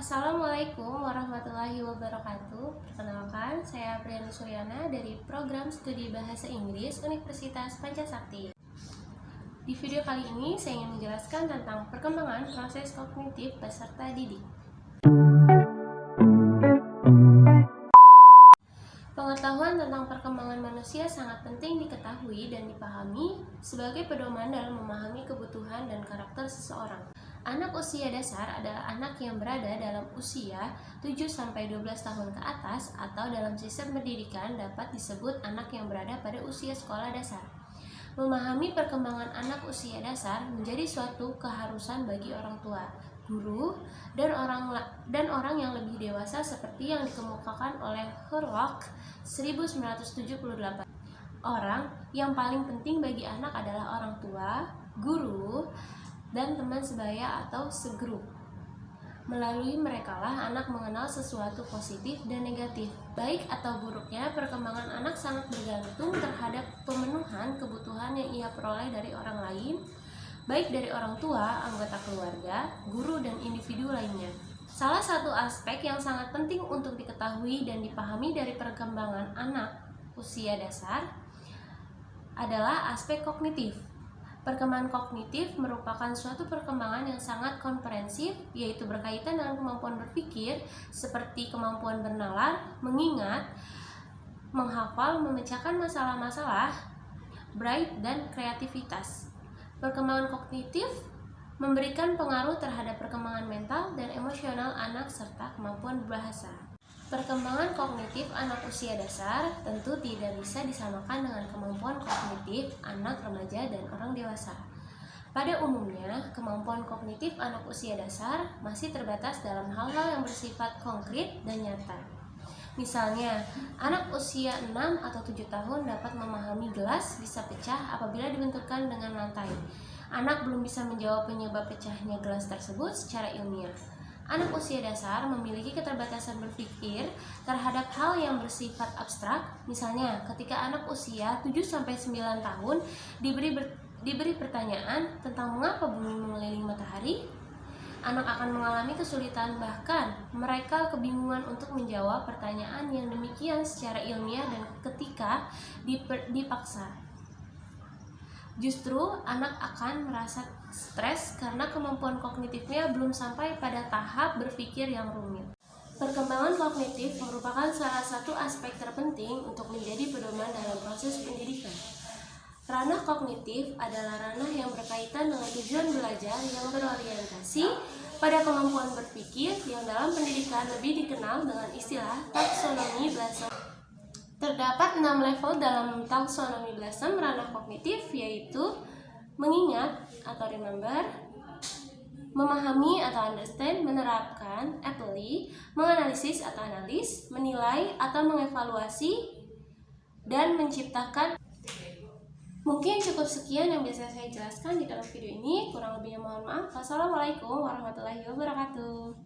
Assalamualaikum warahmatullahi wabarakatuh. Perkenalkan, saya Priani Suryana dari Program Studi Bahasa Inggris Universitas Pancasakti. Di video kali ini, saya ingin menjelaskan tentang perkembangan proses kognitif peserta didik. Pengetahuan tentang perkembangan manusia sangat penting diketahui dan dipahami sebagai pedoman dalam memahami kebutuhan dan karakter seseorang. Anak usia dasar adalah anak yang berada dalam usia 7-12 tahun ke atas atau dalam sistem pendidikan dapat disebut anak yang berada pada usia sekolah dasar. Memahami perkembangan anak usia dasar menjadi suatu keharusan bagi orang tua, guru, dan orang yang lebih dewasa seperti yang dikemukakan oleh Hurlock 1978. Orang yang paling penting bagi anak adalah orang tua, guru, dan teman sebaya atau segrup. Melalui merekalah anak mengenal sesuatu positif dan negatif. Baik atau buruknya, perkembangan anak sangat bergantung terhadap pemenuhan kebutuhan yang ia peroleh dari orang lain, baik dari orang tua, anggota keluarga, guru, dan individu lainnya. Salah satu aspek yang sangat penting untuk diketahui dan dipahami dari perkembangan anak usia dasar adalah aspek kognitif. Perkembangan kognitif merupakan suatu perkembangan yang sangat komprehensif, yaitu berkaitan dengan kemampuan berpikir seperti kemampuan bernalar, mengingat, menghafal, memecahkan masalah-masalah, brain, dan kreativitas. Perkembangan kognitif memberikan pengaruh terhadap perkembangan mental dan emosional anak serta kemampuan berbahasa. Perkembangan kognitif anak usia dasar tentu tidak bisa disamakan dengan kemampuan kognitif anak remaja dan orang dewasa. Pada umumnya, kemampuan kognitif anak usia dasar masih terbatas dalam hal-hal yang bersifat konkret dan nyata. Misalnya, anak usia 6 atau 7 tahun dapat memahami gelas bisa pecah apabila dibenturkan dengan lantai. Anak belum bisa menjawab penyebab pecahnya gelas tersebut secara ilmiah. Anak usia dasar memiliki keterbatasan berpikir terhadap hal yang bersifat abstrak. Misalnya, ketika anak usia 7-9 tahun diberi pertanyaan tentang mengapa bumi mengelilingi matahari, anak akan mengalami kesulitan, bahkan mereka kebingungan untuk menjawab pertanyaan yang demikian secara ilmiah dan ketika dipaksa. Justru anak akan merasa stres karena kemampuan kognitifnya belum sampai pada tahap berpikir yang rumit. Perkembangan kognitif merupakan salah satu aspek terpenting untuk menjadi pedoman dalam proses pendidikan. Ranah kognitif adalah ranah yang berkaitan dengan tujuan belajar yang berorientasi pada kemampuan berpikir yang dalam pendidikan lebih dikenal dengan istilah taksonomi Blossom. Terdapat 6 level dalam taksonomi Blossom ranah kognitif, yaitu mengingat atau remember, memahami atau understand, menerapkan apply, menganalisis atau analis, menilai atau mengevaluasi, dan menciptakan. Mungkin cukup sekian yang bisa saya jelaskan di dalam video ini. Kurang lebihnya mohon maaf. Wassalamualaikum warahmatullahi wabarakatuh.